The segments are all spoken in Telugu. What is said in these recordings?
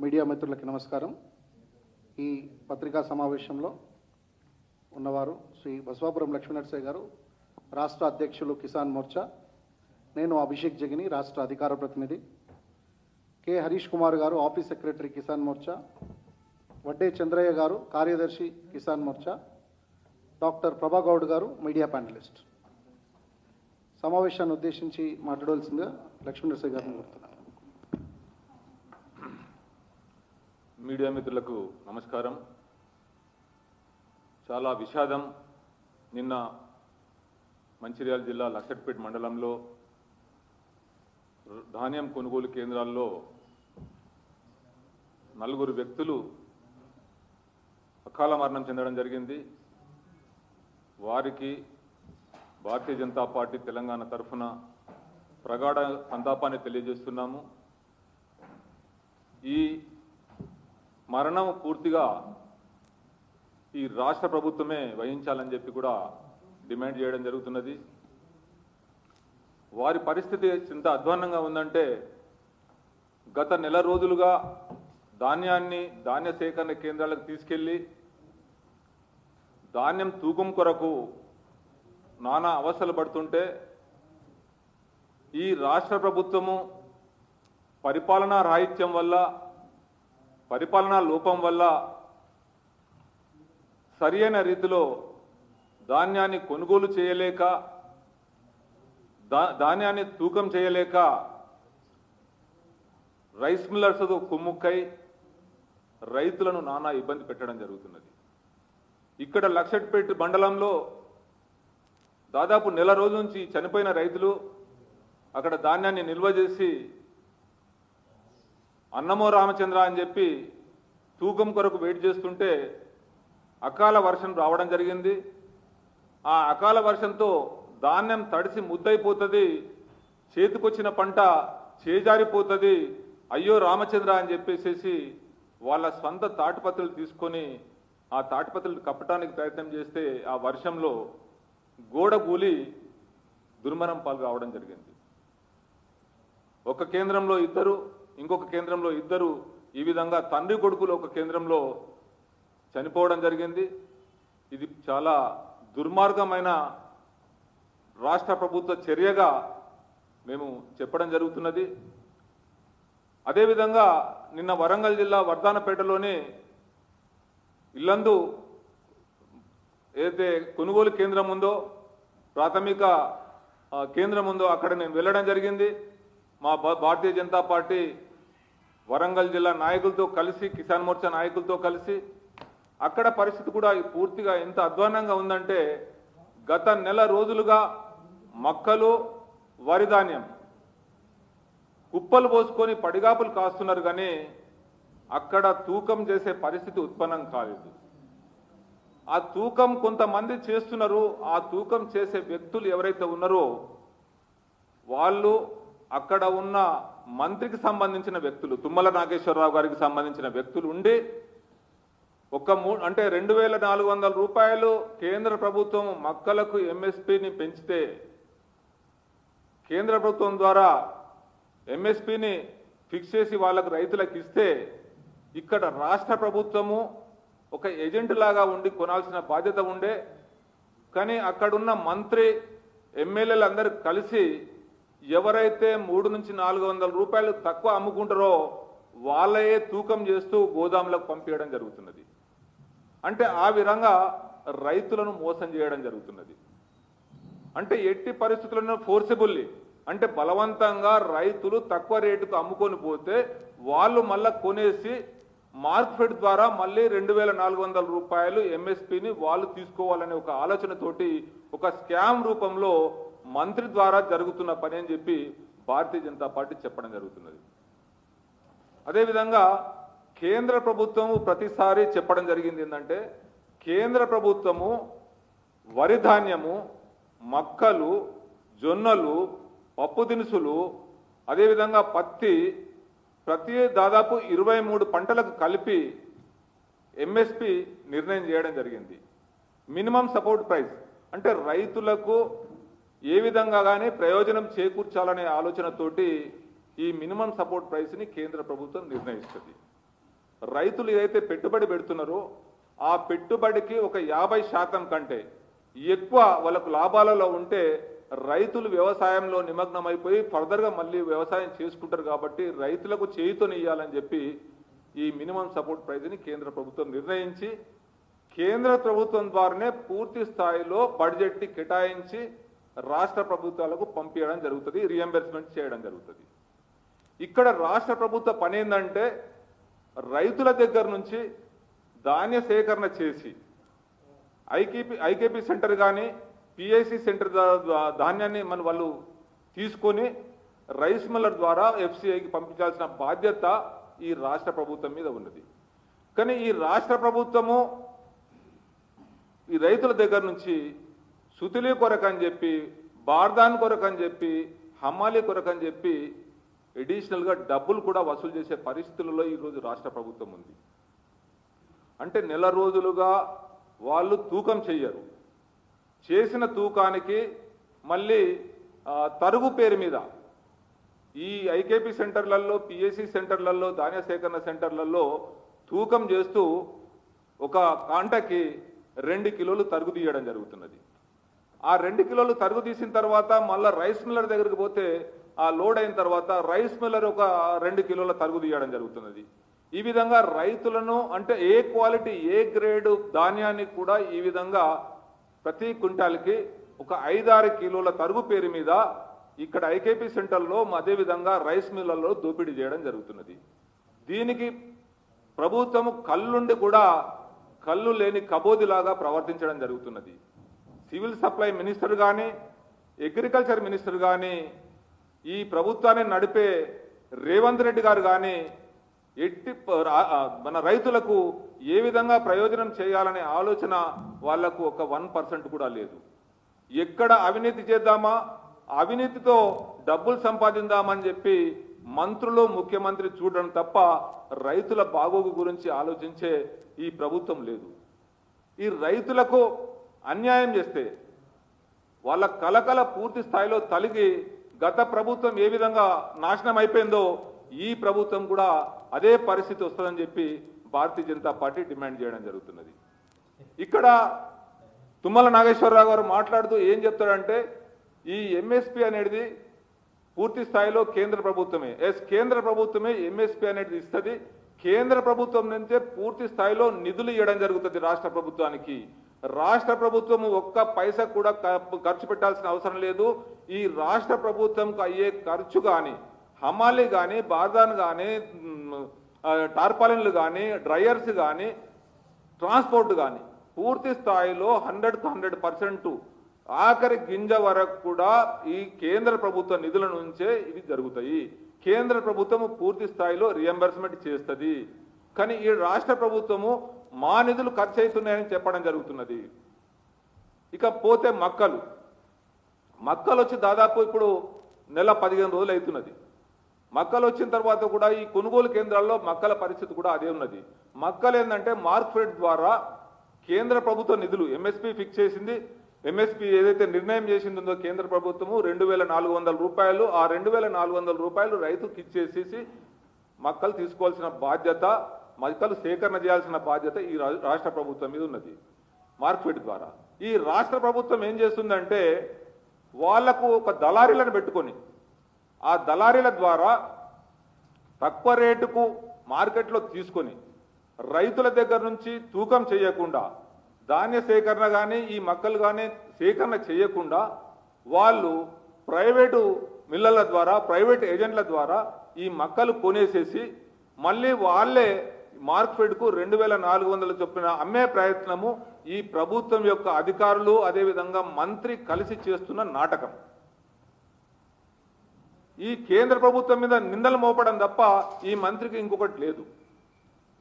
మీడియా మిత్రులకి నమస్కారం. ఈ పత్రికా సమావేశంలో ఉన్నవారు శ్రీ బసవాపురం లక్ష్మీనరసయ్య గారు, రాష్ట్ర అధ్యక్షులు కిసాన్ మోర్చా, నేను అభిషేక్ జగిని, రాష్ట్ర అధికార ప్రతినిధి, కె హరీష్ కుమార్ గారు, ఆఫీస్ సెక్రటరీ కిసాన్ మోర్చా, వడ్డే చంద్రయ్య గారు, కార్యదర్శి కిసాన్ మోర్చా, డాక్టర్ ప్రభాగౌడ్ గారు, మీడియా ప్యానలిస్ట్. సమావేశాన్ని ఉద్దేశించి మాట్లాడవలసిందిగా లక్ష్మీనరసయ్య గారిని కోరుతున్నాను. మీడియా మిత్రులకు నమస్కారం. చాలా విషాదం. నిన్న మంచిర్యాల జిల్లా లక్షట్పేట మండలంలో ధాన్యం కొనుగోలు కేంద్రాల్లో 4 వ్యక్తులు అకాల మరణం చెందడం జరిగింది. వారికి భారతీయ జనతా పార్టీ తెలంగాణ తరఫున ప్రగాఢ సంతాపాన్ని తెలియజేస్తున్నాము. ఈ మరణం పూర్తిగా ఈ రాష్ట్ర ప్రభుత్వమే వహించాలని చెప్పి కూడా డిమాండ్ చేయడం జరుగుతున్నది. వారి పరిస్థితి ఎంత అధ్వాన్నంగా ఉందంటే, గత నెల రోజులుగా ధాన్య సేకరణ కేంద్రాలకు తీసుకెళ్లి ధాన్యం తూకం కొరకు నానా అవస్థలు పడుతుంటే, ఈ రాష్ట్ర ప్రభుత్వము పరిపాలనా రాహిత్యం వల్ల, పరిపాలనా లోపం వల్ల సరియైన రీతిలో ధాన్యాన్ని కొనుగోలు చేయలేక, ధాన్యాన్ని తూకం చేయలేక రైస్ మిల్లర్స్తో కుమ్ముక్కై రైతులను నానా ఇబ్బంది పెట్టడం జరుగుతున్నది. ఇక్కడ లక్షట్పేట మండలంలో దాదాపు నెల రోజుల నుంచి చనిపోయిన రైతులు అక్కడ ధాన్యాన్ని నిల్వ చేసి అన్నమో రామచంద్ర అని చెప్పి తూకం కొరకు వెయిట్ చేస్తుంటే అకాల వర్షం రావడం జరిగింది. ఆ అకాల వర్షంతో ధాన్యం తడిసి ముద్దైపోతుంది, చేతికొచ్చిన పంట చేజారిపోతుంది, అయ్యో రామచంద్ర అని చెప్పేసి వాళ్ళ స్వంత తాటిపత్రులు తీసుకొని ఆ తాటిపత్రులు కప్పటానికి ప్రయత్నం చేస్తే ఆ వర్షంలో గోడ కూలి దుర్మరణం పాలు కావడం జరిగింది. ఒక కేంద్రంలో 2, ఇంకొక కేంద్రంలో 2, ఈ విధంగా తండ్రి కొడుకులు ఒక కేంద్రంలో చనిపోవడం జరిగింది. ఇది చాలా దుర్మార్గమైన రాష్ట్ర ప్రభుత్వ చర్యగా మేము చెప్పడం జరుగుతున్నది. అదేవిధంగా నిన్న వరంగల్ జిల్లా వర్ధానపేటలోని ఇల్లందు ఏదైతే కొనుగోలు కేంద్రం ఉందో, ప్రాథమిక కేంద్రం ఉందో, అక్కడ నేను వెళ్ళడం జరిగింది. మా భారతీయ జనతా పార్టీ వరంగల్ జిల్లా నాయకులతో కలిసి, కిసాన్ మోర్చా నాయకులతో కలిసి, అక్కడ పరిస్థితి కూడా పూర్తిగా ఎంత అధ్వాన్నంగా ఉందంటే, గత నెల రోజులుగా మక్కలు, వరి ధాన్యం కుప్పలు పోసుకొని పడిగాపులు కాస్తున్నారు, కానీ అక్కడ తూకం చేసే పరిస్థితి ఉత్పన్నం కాలేదు. ఆ తూకం కొంతమంది చేస్తున్నారు. ఆ తూకం చేసే వ్యక్తులు ఎవరైతే ఉన్నారో వాళ్ళు అక్కడ ఉన్న మంత్రికి సంబంధించిన వ్యక్తులు, తుమ్మల నాగేశ్వరరావు గారికి సంబంధించిన వ్యక్తులు ఉండి అంటే 2400 రూపాయలు కేంద్ర ప్రభుత్వం మక్కలకు ఎంఎస్పీని పెంచితే, కేంద్ర ప్రభుత్వం ద్వారా ఎంఎస్పీని ఫిక్స్ చేసి వాళ్ళకు రైతులకు ఇస్తే, ఇక్కడ రాష్ట్ర ప్రభుత్వము ఒక ఏజెంట్ లాగా ఉండి కొనాల్సిన బాధ్యత ఉండే. కానీ అక్కడున్న మంత్రి, ఎమ్మెల్యేలు అందరూ కలిసి ఎవరైతే 300 నుంచి 400 రూపాయలు తక్కువ అమ్ముకుంటారో వాళ్ళే తూకం చేస్తూ గోదాములకు పంపించడం జరుగుతున్నది. అంటే ఆ విధంగా రైతులను మోసం చేయడం జరుగుతున్నది. అంటే ఎట్టి పరిస్థితులను ఫోర్సిబుల్లీ అంటే బలవంతంగా రైతులు తక్కువ రేటుకు అమ్ముకొని పోతే వాళ్ళు మళ్ళా కొనేసి మార్కెట్ ద్వారా మళ్ళీ 2,400 రూపాయలు ఎంఎస్పీని వాళ్ళు తీసుకోవాలనే ఒక ఆలోచనతోటి ఒక స్కామ్ రూపంలో మంత్రి ద్వారా జరుగుతున్న పని అని చెప్పి భారతీయ జనతా పార్టీ చెప్పడం జరుగుతున్నది. అదేవిధంగా కేంద్ర ప్రభుత్వము ప్రతిసారి చెప్పడం జరిగింది ఏంటంటే కేంద్ర ప్రభుత్వము వరి ధాన్యము, మక్కలు, జొన్నలు, పప్పు దినుసులు, అదేవిధంగా పత్తి ప్రతి దాదాపు 23 పంటలకు కలిపి ఎంఎస్పి నిర్ణయం చేయడం జరిగింది. మినిమం సపోర్ట్ ప్రైస్ అంటే రైతులకు ఏ విధంగా కానీ ప్రయోజనం చేకూర్చాలనే ఆలోచనతోటి ఈ మినిమం సపోర్ట్ ప్రైస్ని కేంద్ర ప్రభుత్వం నిర్ణయిస్తుంది. రైతులు ఏదైతే పెట్టుబడి పెడుతున్నారో ఆ పెట్టుబడికి ఒక 50% కంటే ఎక్కువ వాళ్ళకు లాభాలలో ఉంటే రైతులు వ్యవసాయంలో నిమగ్నమైపోయి ఫర్దర్గా మళ్ళీ వ్యవసాయం చేసుకుంటారు. కాబట్టి రైతులకు చేయూతనియ్యాలని చెప్పి ఈ మినిమం సపోర్ట్ ప్రైస్ని కేంద్ర ప్రభుత్వం నిర్ణయించి కేంద్ర ప్రభుత్వం ద్వారానే పూర్తి స్థాయిలో బడ్జెట్ని కేటాయించి రాష్ట్ర ప్రభుత్వాలకు పంపించడం జరుగుతుంది, రియంబర్స్మెంట్ చేయడం జరుగుతుంది. ఇక్కడ రాష్ట్ర ప్రభుత్వ పని ఏంటంటే రైతుల దగ్గర నుంచి ధాన్య సేకరణ చేసి ఐకేపీ సెంటర్ కానీ పిఐసి సెంటర్ ధాన్యాన్ని మన వాళ్ళు తీసుకొని రైస్ మిల్లర్ ద్వారా ఎఫ్సిఐకి పంపించాల్సిన బాధ్యత ఈ రాష్ట్ర ప్రభుత్వం మీద ఉన్నది. కానీ ఈ రాష్ట్ర ప్రభుత్వము ఈ రైతుల దగ్గర నుంచి సుతిలి కొరకు అని చెప్పి, బార్దాన్ కొరకు అని చెప్పి, హమాలి కొరకు అని చెప్పి అడిషనల్గా డబ్బులు కూడా వసూలు చేసే పరిస్థితులలో ఈరోజు రాష్ట్ర ప్రభుత్వం ఉంది. అంటే నెల రోజులుగా వాళ్ళు తూకం చెయ్యరు, చేసిన తూకానికి మళ్ళీ తరుగు పేరు మీద ఈ ఐకేపీ సెంటర్లలో, పిఎస్సి సెంటర్లలో, ధాన్య సేకరణ సెంటర్లలో తూకం చేస్తూ ఒక కాంటకి 2 కిలోలు తరుగు తీయడం జరుగుతున్నది. ఆ 2 కిలోలు తరుగు తీసిన తర్వాత మళ్ళీ రైస్ మిల్లర్ దగ్గరికి పోతే ఆ లోడ్ అయిన తర్వాత రైస్ మిల్లర్ ఒక 2 కిలోల తరుగు తీయడం జరుగుతున్నది. ఈ విధంగా రైతులను అంటే ఏ క్వాలిటీ ఏ గ్రేడ్ ధాన్యాన్ని కూడా ఈ విధంగా ప్రతి క్వింటాల్కి ఒక 5-6 కిలోల తరుగు పేరు మీద ఇక్కడ ఐకేపీ సెంటర్లో అదేవిధంగా రైస్ మిల్లర్లో దోపిడీ చేయడం జరుగుతున్నది. దీనికి ప్రభుత్వము కళ్ళుండి కూడా కళ్ళు లేని కబోదిలాగా ప్రవర్తించడం జరుగుతున్నది. సివిల్ సప్లై మినిస్టర్ కానీ అగ్రికల్చర్ మినిస్టర్ కానీ ఈ ప్రభుత్వాన్ని నడిపే రేవంత్ రెడ్డి గారు కానీ మన రైతులకు ఏ విధంగా ప్రయోజనం చేయాలనే ఆలోచన వాళ్లకు ఒక 1% కూడా లేదు. ఎక్కడ అవినీతి చేద్దామా, అవినీతితో డబ్బులు సంపాదిందామని చెప్పి మంత్రులు ముఖ్యమంత్రి చూడడం తప్ప రైతుల బాగోగు గురించి ఆలోచించే ఈ ప్రభుత్వం లేదు. ఈ రైతులకు అన్యాయం చేస్తే వాళ్ళ కలకల పూర్తి స్థాయిలో తలిగి గత ప్రభుత్వం ఏ విధంగా నాశనం అయిపోయిందో ఈ ప్రభుత్వం కూడా అదే పరిస్థితి వస్తుందని చెప్పి భారతీయ జనతా పార్టీ డిమాండ్ చేయడం జరుగుతున్నది. ఇక్కడ తుమ్మల నాగేశ్వరరావు గారు మాట్లాడుతూ ఏం చెప్తాడంటే ఈ ఎంఎస్పి అనేది పూర్తి స్థాయిలో కేంద్ర ప్రభుత్వమే, కేంద్ర ప్రభుత్వమే ఎంఎస్పి అనేది ఇస్తుంది, కేంద్ర ప్రభుత్వం నుంచే పూర్తి స్థాయిలో నిధులు ఇవ్వడం జరుగుతుంది రాష్ట్ర ప్రభుత్వానికి. రాష్ట్ర ప్రభుత్వం ఒక్క పైసా కూడా ఖర్చు పెట్టాల్సిన అవసరం లేదు. ఈ రాష్ట్ర ప్రభుత్వంకి అయ్యే ఖర్చు కానీ హమాలి కానీ, బార్దాన్ కానీ, టార్పాలిన్లు కానీ, డ్రైయర్స్ కానీ, ట్రాన్స్పోర్ట్ కానీ పూర్తి స్థాయిలో 100% ఆఖరి గింజ వరకు కూడా ఈ కేంద్ర ప్రభుత్వ నిధుల నుంచే ఇవి జరుగుతాయి. కేంద్ర ప్రభుత్వము పూర్తి స్థాయిలో రియంబర్స్మెంట్ చేస్తుంది. కానీ ఈ రాష్ట్ర ప్రభుత్వము మా నిధులు ఖర్చు అవుతున్నాయని చెప్పడం జరుగుతున్నది. ఇక పోతే మక్కలు వచ్చి దాదాపు ఇప్పుడు నెల 15 రోజులు అవుతున్నది. మక్కలు వచ్చిన తర్వాత కూడా ఈ కొనుగోలు కేంద్రాల్లో మక్కల పరిస్థితి కూడా అదే ఉన్నది. మక్కలు ఏంటంటే మార్కెట్ ద్వారా కేంద్ర ప్రభుత్వ నిధులు ఎంఎస్పి ఫిక్స్ చేసింది. ఎంఎస్పి ఏదైతే నిర్ణయం చేసిందో కేంద్ర ప్రభుత్వము 2,400 రూపాయలు, ఆ 2,400 రూపాయలు రైతుకి ఇచ్చేసేసి మక్కలు తీసుకోవాల్సిన బాధ్యత, మక్కలు సేకరణ చేయాల్సిన బాధ్యత ఈ రాష్ట్ర ప్రభుత్వం మీద ఉన్నది మార్కెట్ ద్వారా. ఈ రాష్ట్ర ప్రభుత్వం ఏం చేస్తుందంటే వాళ్లకు ఒక దళారీలను పెట్టుకొని ఆ దళారీల ద్వారా తక్కువ రేటుకు మార్కెట్లో తీసుకొని రైతుల దగ్గర నుంచి తూకం చేయకుండా ధాన్య సేకరణ కానీ ఈ మక్కలు కానీ సేకరణ చేయకుండా వాళ్ళు ప్రైవేటు మిల్లర్ల ద్వారా ప్రైవేట్ ఏజెంట్ల ద్వారా ఈ మక్కలు కొనేసేసి మళ్ళీ వాళ్ళే మార్కెట్కు 2400 చొప్పున అమ్మే ప్రయత్నము ఈ ప్రభుత్వం యొక్క అధికారులు అదేవిధంగా మంత్రి కలిసి చేస్తున్న నాటకం. ఈ కేంద్ర ప్రభుత్వం మీద నిందలు మోపడం తప్ప ఈ మంత్రికి ఇంకొకటి లేదు.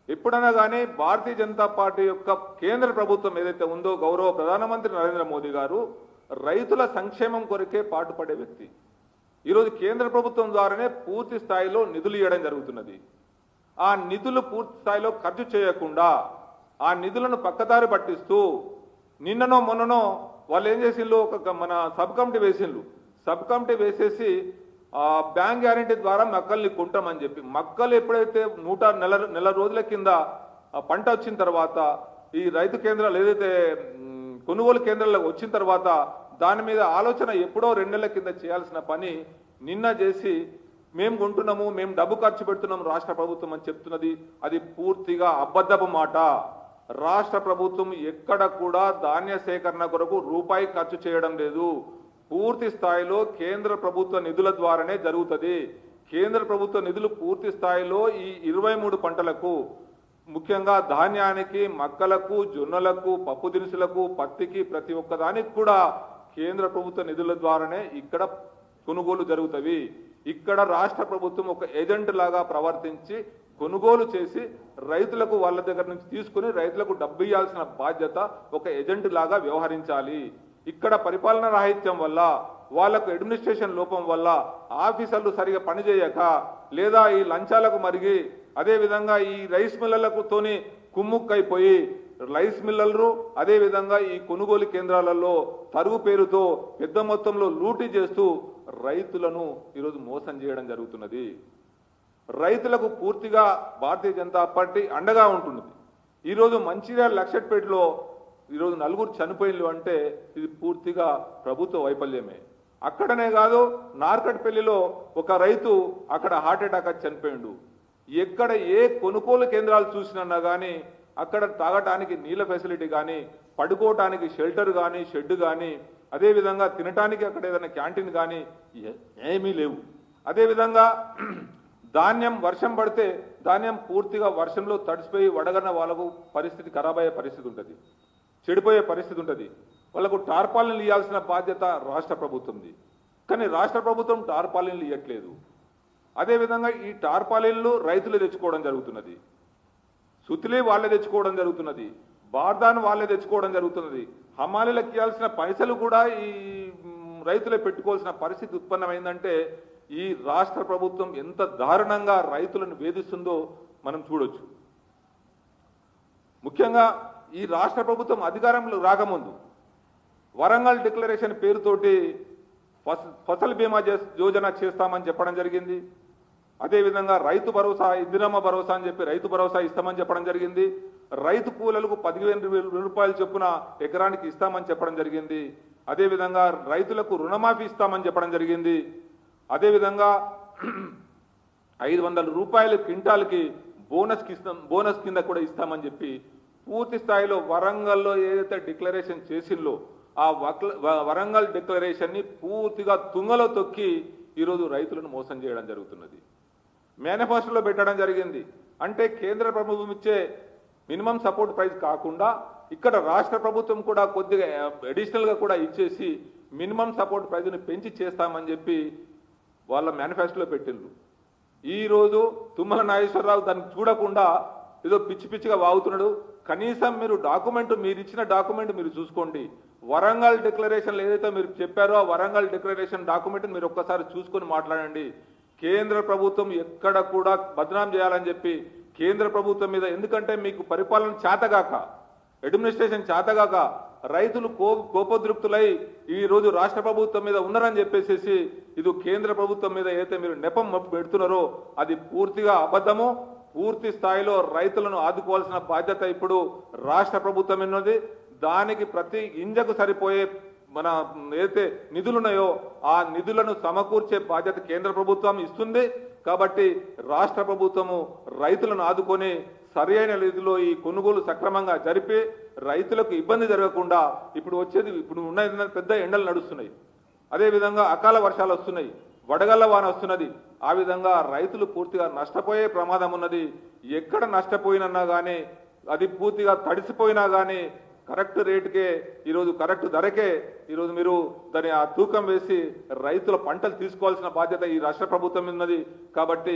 ఎప్పుడైనా కానీ భారతీయ జనతా పార్టీ యొక్క కేంద్ర ప్రభుత్వం ఏదైతే ఉందో గౌరవ ప్రధానమంత్రి నరేంద్ర మోదీ గారు రైతుల సంక్షేమం కొరకే పాటుపడే వ్యక్తి. ఈరోజు కేంద్ర ప్రభుత్వం ద్వారానే పూర్తి స్థాయిలో నిధులు ఇవ్వడం జరుగుతున్నది. ఆ నిధులు పూర్తి స్థాయిలో ఖర్చు చేయకుండా ఆ నిధులను పక్కదారి పట్టిస్తూ నిన్ననో మొన్ననో వాళ్ళు ఏం చేసిండ్రు, ఒక మన సబ్ కమిటీ వేసేసి బ్యాంక్ గ్యారంటీ ద్వారా మక్కల్ని కొంటామని చెప్పి మక్కలు ఎప్పుడైతే నెల రోజుల కింద పంట వచ్చిన తర్వాత ఈ రైతు కేంద్రాలు ఏదైతే కొనుగోలు కేంద్రాలకు వచ్చిన తర్వాత దాని మీద ఆలోచన ఎప్పుడో 2 నెలల కింద చేయాల్సిన పని నిన్న చేసి మేము కొంటున్నాము, మేము డబ్బు ఖర్చు పెడుతున్నాము రాష్ట్ర ప్రభుత్వం అని చెప్తున్నది. అది పూర్తిగా అబద్ధపు మాట. రాష్ట్ర ప్రభుత్వం ఎక్కడ కూడా ధాన్య సేకరణ కొరకు రూపాయి ఖర్చు చేయడం లేదు. పూర్తి స్థాయిలో కేంద్ర ప్రభుత్వ నిధుల ద్వారానే జరుగుతుంది. కేంద్ర ప్రభుత్వ నిధులు పూర్తి స్థాయిలో ఈ 23 పంటలకు ముఖ్యంగా ధాన్యానికి, మక్కలకు, జొన్నలకు, పప్పు దినుసులకు, పత్తికి ప్రతి ఒక్క దానికి కూడా కేంద్ర ప్రభుత్వ నిధుల ద్వారానే ఇక్కడ కొనుగోలు జరుగుతవి. ఇక్కడ రాష్ట్ర ప్రభుత్వం ఒక ఏజెంట్ లాగా ప్రవర్తించి కొనుగోలు చేసి రైతులకు వాళ్ళ దగ్గర నుంచి తీసుకుని రైతులకు డబ్బు ఇవ్వాల్సిన బాధ్యత ఒక ఏజెంట్ లాగా వ్యవహరించాలి. ఇక్కడ పరిపాలన రాహిత్యం వల్ల వాళ్లకు అడ్మినిస్ట్రేషన్ లోపం వల్ల ఆఫీసర్లు సరిగా పనిచేయక లేదా ఈ లంచాలకు మరిగి అదేవిధంగా ఈ రైస్ మిల్లర్లకు తోని కుమ్ముక్కైపోయి రైస్ మిల్లర్లు అదేవిధంగా ఈ కొనుగోలు కేంద్రాలలో తరుగు పేరుతో పెద్ద మొత్తంలో లూటీ చేస్తూ రైతులను ఈరోజు మోసం చేయడం జరుగుతున్నది. రైతులకు పూర్తిగా భారతీయ జనతా పార్టీ అండగా ఉంటున్నది. ఈరోజు మంచిర్యాల లక్షట్పేటలో ఈరోజు 4 చనిపోయినలు అంటే ఇది పూర్తిగా ప్రభుత్వ వైఫల్యమే. అక్కడనే కాదు, నార్కట్పల్లిలో ఒక రైతు అక్కడ హార్ట్ అటాక్ వచ్చి చనిపోయిండు. ఎక్కడ ఏ కొనుగోలు కేంద్రాలు చూసినా కానీ అక్కడ తాగటానికి నీళ్ళ ఫెసిలిటీ కానీ, పడుకోవటానికి షెల్టర్ కానీ, షెడ్ కానీ, అదేవిధంగా తినటానికి అక్కడ ఏదైనా క్యాంటీన్ కానీ ఏమీ లేవు. అదేవిధంగా ధాన్యం వర్షం పడితే ధాన్యం పూర్తిగా వర్షంలో తడిసిపోయి వడగన్న వాళ్ళకు పరిస్థితి ఖరాబ్ అయ్యే పరిస్థితి ఉంటుంది, చెడిపోయే పరిస్థితి ఉంటుంది. వాళ్ళకు టార్పాలిన్లు ఇవ్వాల్సిన బాధ్యత రాష్ట్ర ప్రభుత్వంది. కానీ రాష్ట్ర ప్రభుత్వం టార్పాలిన్లు ఇవ్వట్లేదు. అదేవిధంగా ఈ టార్పాలిన్లు రైతులు తెచ్చుకోవడం జరుగుతున్నది, సుతిలీ వాళ్ళే తెచ్చుకోవడం జరుగుతున్నది, బార్దాన్ వాళ్ళే తెచ్చుకోవడం జరుగుతున్నది. హమాలీలకు ఇవ్వాల్సిన పైసలు కూడా ఈ రైతులే పెట్టుకోవాల్సిన పరిస్థితి ఉత్పన్నమైందంటే ఈ రాష్ట్ర ప్రభుత్వం ఎంత దారుణంగా రైతులను వేధిస్తుందో మనం చూడొచ్చు. ముఖ్యంగా ఈ రాష్ట్ర ప్రభుత్వం అధికారంలో రాకముందు వరంగల్ డిక్లరేషన్ పేరుతోటి ఫసల్ బీమా యోజన చేస్తామని చెప్పడం జరిగింది. అదేవిధంగా రైతు భరోసా, ఇందిరమ్మ భరోసా అని చెప్పి రైతు భరోసా ఇస్తామని చెప్పడం జరిగింది. రైతు కూలీలకు 15,000 రూపాయలు చొప్పున ఎకరానికి ఇస్తామని చెప్పడం జరిగింది. అదేవిధంగా రైతులకు రుణమాఫీ ఇస్తామని చెప్పడం జరిగింది. అదేవిధంగా 500 రూపాయలు క్వింటాల్కి బోనస్ కింద కూడా ఇస్తామని చెప్పి పూర్తి స్థాయిలో వరంగల్లో ఏదైతే డిక్లరేషన్ చేసిందో ఆ వరంగల్ డిక్లరేషన్ని పూర్తిగా తుంగలో తొక్కి ఈరోజు రైతులను మోసం చేయడం జరుగుతున్నది. మేనిఫెస్టోలో పెట్టడం జరిగింది. అంటే కేంద్ర ప్రభుత్వం ఇచ్చే మినిమం సపోర్ట్ ప్రైస్ కాకుండా ఇక్కడ రాష్ట్ర ప్రభుత్వం కూడా కొద్దిగా అడిషనల్గా కూడా ఇచ్చేసి మినిమం సపోర్ట్ ప్రైజ్ని పెంచి చేస్తామని చెప్పి వాళ్ళ మేనిఫెస్టోలో పెట్టిండ్రు. ఈరోజు తుమ్మల నాగేశ్వరరావు దాన్ని చూడకుండా ఏదో పిచ్చి పిచ్చిగా వాగుతున్నాడు. కనీసం మీరు ఇచ్చిన డాక్యుమెంట్ మీరు చూసుకోండి. వరంగల్ డిక్లరేషన్లు ఏదైతే మీరు చెప్పారో ఆ వరంగల్ డిక్లరేషన్ డాక్యుమెంట్ మీరు ఒక్కసారి చూసుకొని మాట్లాడండి. కేంద్ర ప్రభుత్వం ఎక్కడ కూడా బదనాం చేయాలని చెప్పి కేంద్ర ప్రభుత్వం మీద, ఎందుకంటే మీకు పరిపాలన చేతగాక, అడ్మినిస్ట్రేషన్ చేతగాక రైతులు కోపోద్రిక్తులై ఈ రోజు రాష్ట్ర ప్రభుత్వం మీద ఉన్నారని చెప్పేసి ఇది కేంద్ర ప్రభుత్వం మీద ఏదైతే మీరు నెపం పెడుతున్నారో అది పూర్తిగా అబద్ధము. పూర్తి స్థాయిలో రైతులను ఆదుకోవాల్సిన బాధ్యత ఇప్పుడు రాష్ట్ర ప్రభుత్వం ఉన్నది. దానికి ప్రతి గింజకు సరిపోయే మన ఏదైతే నిధులున్నాయో ఆ నిధులను సమకూర్చే బాధ్యత కేంద్ర ప్రభుత్వం ఇస్తుంది. కాబట్టి రాష్ట్ర ప్రభుత్వము రైతులను ఆదుకొని సరి అయిన రీతిలో ఈ కొనుగోలు సక్రమంగా జరిపి రైతులకు ఇబ్బంది జరగకుండా ఇప్పుడు ఉన్న పెద్ద ఎండలు నడుస్తున్నాయి. అదేవిధంగా అకాల వర్షాలు వస్తున్నాయి, వడగళ్ల వాన వస్తున్నది. ఆ విధంగా రైతులు పూర్తిగా నష్టపోయే ప్రమాదం ఉన్నది. ఎక్కడ నష్టపోయినన్నా కానీ అది పూర్తిగా తడిసిపోయినా కానీ కరెక్ట్ రేటుకే ఈరోజు కరెక్ట్ ధరకే ఈరోజు మీరు దాని ఆ తూకం వేసి రైతుల పంటలు తీసుకోవాల్సిన బాధ్యత ఈ రాష్ట్ర ప్రభుత్వం ఉన్నది. కాబట్టి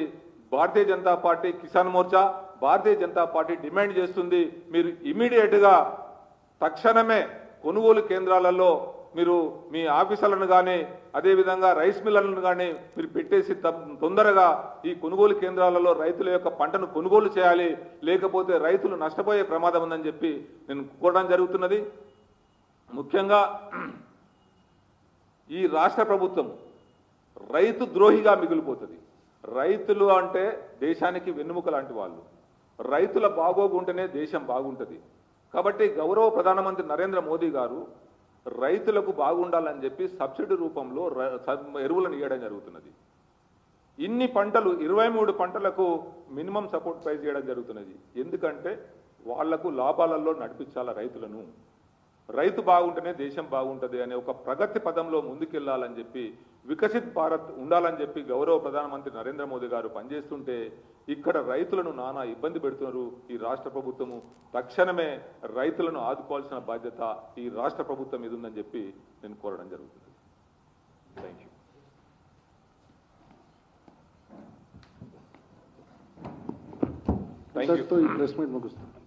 Bharatiya Janata party Kisan Morcha Bharatiya Janata party demand చేస్తుంది, మీరు ఇమీడియట్గా తక్షణమే కొనుగోలు కేంద్రాలలో మీరు మీ ఆఫీసర్లను కానీ అదేవిధంగా రైస్ మిల్లర్లను కానీ మీరు పెట్టేసి తొందరగా ఈ కొనుగోలు కేంద్రాలలో రైతుల యొక్క పంటను కొనుగోలు చేయాలి, లేకపోతే రైతులు నష్టపోయే ప్రమాదం ఉందని చెప్పి నేను కోరడం జరుగుతున్నది. ముఖ్యంగా ఈ రాష్ట్ర ప్రభుత్వం రైతు ద్రోహిగా మిగిలిపోతుంది. రైతులు అంటే దేశానికి వెన్నుముక లాంటి వాళ్ళు. రైతుల బాగోగు ఉంటేనే దేశం బాగుంటుంది. కాబట్టి గౌరవ ప్రధానమంత్రి నరేంద్ర మోదీ గారు రైతులకు బాగుండాలని చెప్పి సబ్సిడీ రూపంలో ఎరువులను ఇవ్వడం జరుగుతున్నది. ఇన్ని పంటలు 23 పంటలకు మినిమం సపోర్ట్ ప్రైస్ ఇవ్వడం జరుగుతున్నది. ఎందుకంటే వాళ్లకు లాభాలలో నడిపించాల రైతులను. రైతు బాగుంటేనే దేశం బాగుంటుంది అనే ఒక ప్రగతి పదంలో ముందుకెళ్లాలని చెప్పి వికసిత్ భారత్ ఉండాలని చెప్పి గౌరవ ప్రధానమంత్రి నరేంద్ర మోదీ గారు పనిచేస్తుంటే ఇక్కడ రైతులను నానా ఇబ్బంది పెడుతున్నారు ఈ రాష్ట్ర ప్రభుత్వము. తక్షణమే రైతులను ఆదుకోవాల్సిన బాధ్యత ఈ రాష్ట్ర ప్రభుత్వం మీద ఉందని చెప్పి నేను కోరడం జరుగుతుంది. Thank you. ఇంతటితో ఈ ప్రెస్ మీట్ ముగుస్తుంది.